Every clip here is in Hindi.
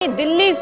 दिल्ली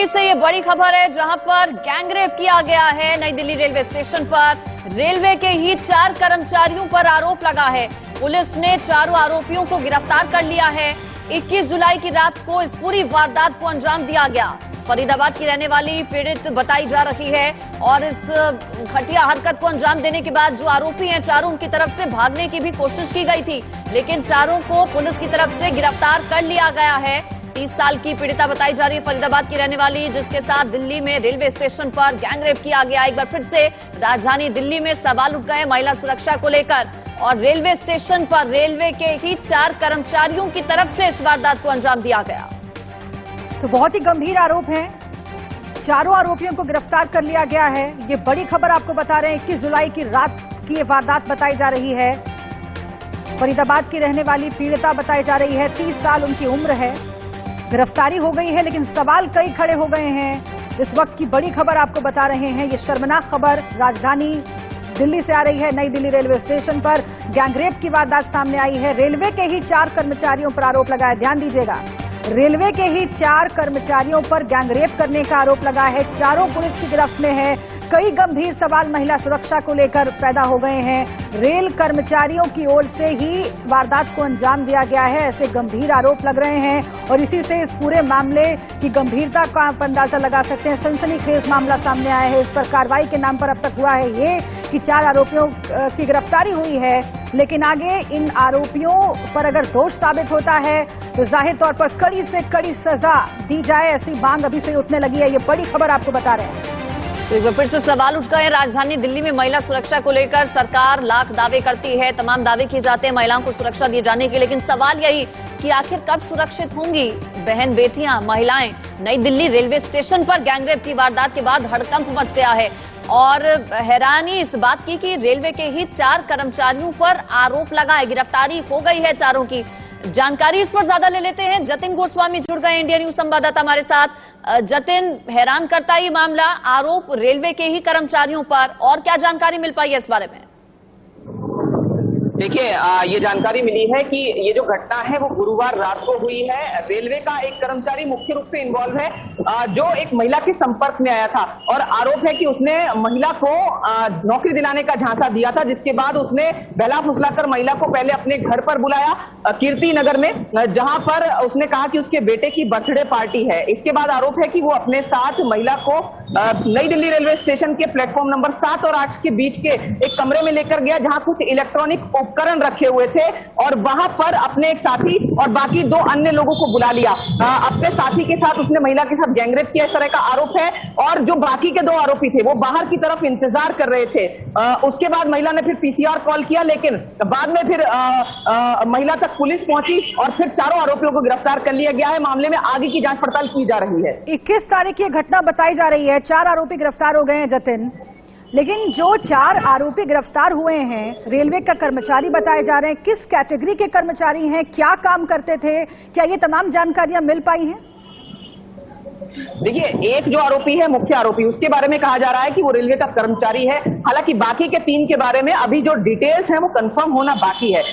से ये बड़ी खबर है, जहां पर गैंगरेप किया गया है। नई दिल्ली रेलवे स्टेशन पर रेलवे के ही 4 कर्मचारियों पर आरोप लगा है। पुलिस ने चारों आरोपियों को गिरफ्तार कर लिया है। 21 जुलाई की रात को इस पूरी वारदात को अंजाम दिया गया। फरीदाबाद की रहने वाली पीड़ित बताई जा रही है और इस घटिया हरकत को अंजाम देने के बाद जो आरोपी हैं चारों, उनकी तरफ से भागने की भी कोशिश की गई थी, लेकिन चारों को पुलिस की तरफ से गिरफ्तार कर लिया गया है। 30 साल की पीड़िता बताई जा रही है, फरीदाबाद की रहने वाली, जिसके साथ दिल्ली में रेलवे स्टेशन पर गैंगरेप किया गया। एक बार फिर से राजधानी दिल्ली में सवाल उठ गए महिला सुरक्षा को लेकर और रेलवे स्टेशन पर रेलवे के ही 4 कर्मचारियों की तरफ से इस वारदात को अंजाम दिया गया। तो बहुत ही गंभीर आरोप है, चारों आरोपियों को गिरफ्तार कर लिया गया है। ये बड़ी खबर आपको बता रहे हैं। 21 जुलाई की रात की ये वारदात बताई जा रही है। फरीदाबाद की रहने वाली पीड़िता बताई जा रही है, 30 साल उनकी उम्र है। गिरफ्तारी हो गई है, लेकिन सवाल कई खड़े हो गए हैं। इस वक्त की बड़ी खबर आपको बता रहे हैं। ये शर्मनाक खबर राजधानी दिल्ली से आ रही है। नई दिल्ली रेलवे स्टेशन पर गैंगरेप की वारदात सामने आई है। रेलवे के ही 4 कर्मचारियों पर आरोप लगा है। ध्यान दीजिएगा, रेलवे के ही 4 कर्मचारियों पर गैंगरेप करने का आरोप लगा है। चारों पुलिस की गिरफ्त में है। कई गंभीर सवाल महिला सुरक्षा को लेकर पैदा हो गए हैं। रेल कर्मचारियों की ओर से ही वारदात को अंजाम दिया गया है, ऐसे गंभीर आरोप लग रहे हैं और इसी से इस पूरे मामले की गंभीरता का आप अंदाजा लगा सकते हैं। सनसनीखेज मामला सामने आया है। इस पर कार्रवाई के नाम पर अब तक हुआ है ये कि 4 आरोपियों की गिरफ्तारी हुई है, लेकिन आगे इन आरोपियों पर अगर दोष साबित होता है तो जाहिर तौर पर कड़ी से कड़ी सजा दी जाए, ऐसी मांग अभी से उठने लगी है। ये बड़ी खबर आपको बता रहे हैं। तो एक बार फिर से सवाल उठ गए। राजधानी दिल्ली में महिला सुरक्षा को लेकर सरकार लाख दावे करती है, तमाम दावे किए जाते हैं महिलाओं को सुरक्षा दिए जाने की, लेकिन सवाल यही कि आखिर कब सुरक्षित होंगी बहन, बेटियां, महिलाएं। नई दिल्ली रेलवे स्टेशन पर गैंगरेप की वारदात के बाद हड़कंप मच गया है और हैरानी इस बात की कि रेलवे के ही 4 कर्मचारियों पर आरोप लगा है। गिरफ्तारी हो गई है चारों की। जानकारी इस पर ज्यादा ले लेते हैं। जतिन गोस्वामी जुड़ गए, इंडिया न्यूज संवाददाता हमारे साथ। जतिन, हैरान करता है ये मामला, आरोप रेलवे के ही कर्मचारियों पर, और क्या जानकारी मिल पाई है इस बारे में? देखिए, ये जानकारी मिली है कि ये जो घटना है वो गुरुवार रात को हुई है। रेलवे का एक कर्मचारी मुख्य रूप से इन्वॉल्व है, जो एक महिला के संपर्क में आया था और आरोप है कि उसने महिला को नौकरी दिलाने का झांसा दिया था, जिसके बाद उसने बहला फुसलाकर महिला को पहले अपने घर पर बुलाया कीर्ति नगर में, जहां पर उसने कहा कि उसके बेटे की बर्थडे पार्टी है। इसके बाद आरोप है कि वो अपने साथ महिला को नई दिल्ली रेलवे स्टेशन के प्लेटफॉर्म नंबर 7 और 8 के बीच के एक कमरे में लेकर गया, जहां कुछ इलेक्ट्रॉनिक उपकरण रखे हुए थे और वहां पर अपने एक साथी और बाकी 2 अन्य लोगों को बुला लिया। अपने साथी के साथ उसने महिला के साथ गैंगरेप किया, इस तरह का आरोप है। और जो बाकी के 2 आरोपी थे वो बाहर की तरफ इंतजार कर रहे थे। उसके बाद महिला ने फिर पीसीआर कॉल किया, लेकिन बाद में फिर महिला तक पुलिस पहुंची और फिर चारों आरोपियों को गिरफ्तार कर लिया गया है। मामले में आगे की जांच पड़ताल की जा रही है। 21 तारीख की घटना बताई जा रही है। 4 आरोपी गिरफ्तार हो गए हैं जतिन, लेकिन जो 4 आरोपी गिरफ्तार हुए हैं रेलवे का कर्मचारी बताए जा रहे हैं। किस कैटेगरी के कर्मचारी हैं, क्या काम करते थे, क्या ये तमाम जानकारियां मिल पाई हैं? देखिए, एक जो आरोपी है मुख्य आरोपी, उसके बारे में कहा जा रहा है कि वो रेलवे का कर्मचारी है। हालांकि बाकी के 3 के बारे में अभी जो डिटेल्स हैं वो कंफर्म होना बाकी है।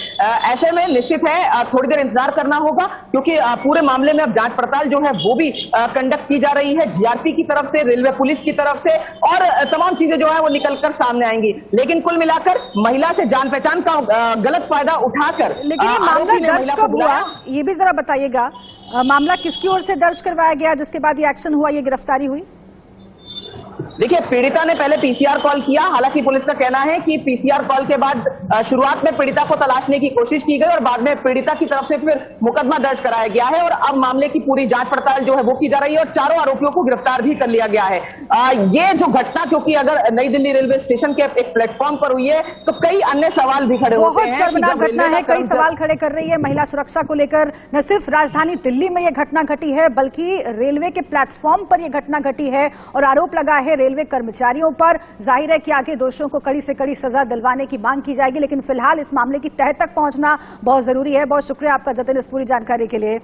ऐसे में निश्चित है थोड़ी देर इंतजार करना होगा, क्योंकि पूरे मामले में अब जांच पड़ताल जो है वो भी कंडक्ट की जा रही है, जीआरपी की तरफ से, रेलवे पुलिस की तरफ से, और तमाम चीजें जो है वो निकलकर सामने आएंगी। लेकिन कुल मिलाकर महिला से जान पहचान का गलत फायदा उठाकर, लेकिन ये मामला दर्ज कब हुआ, ये भी जरा बताइएगा। मामला किसकी ओर से दर्ज करवाया गया जिसके बाद ये एक्शन हुआ, ये गिरफ्तारी हुई? देखिए, पीड़िता ने पहले पीसीआर कॉल किया। हालांकि पुलिस का कहना है कि पीसीआर कॉल के बाद शुरुआत में पीड़िता को तलाशने की कोशिश की गई और बाद में पीड़िता की तरफ से फिर मुकदमा दर्ज कराया गया है और अब मामले की पूरी जांच पड़ताल जो है वो की जा रही है और चारों आरोपियों को गिरफ्तार भी कर लिया गया है। ये जो घटना, क्योंकि अगर नई दिल्ली रेलवे स्टेशन के एक प्लेटफॉर्म पर हुई है तो कई अन्य सवाल भी खड़े होते हैं। बहुत शर्मनाक घटना है, कई सवाल खड़े कर रही है महिला सुरक्षा को लेकर। न सिर्फ राजधानी दिल्ली में यह घटना घटी है, बल्कि रेलवे के प्लेटफॉर्म पर यह घटना घटी है और आरोप लगा है रेलवे कर्मचारियों पर। जाहिर है कि आगे दोषियों को कड़ी से कड़ी सजा दिलवाने की मांग की जाएगी, लेकिन फिलहाल इस मामले की तह तक पहुंचना बहुत जरूरी है। बहुत शुक्रिया आपका जतिन इस पूरी जानकारी के लिए।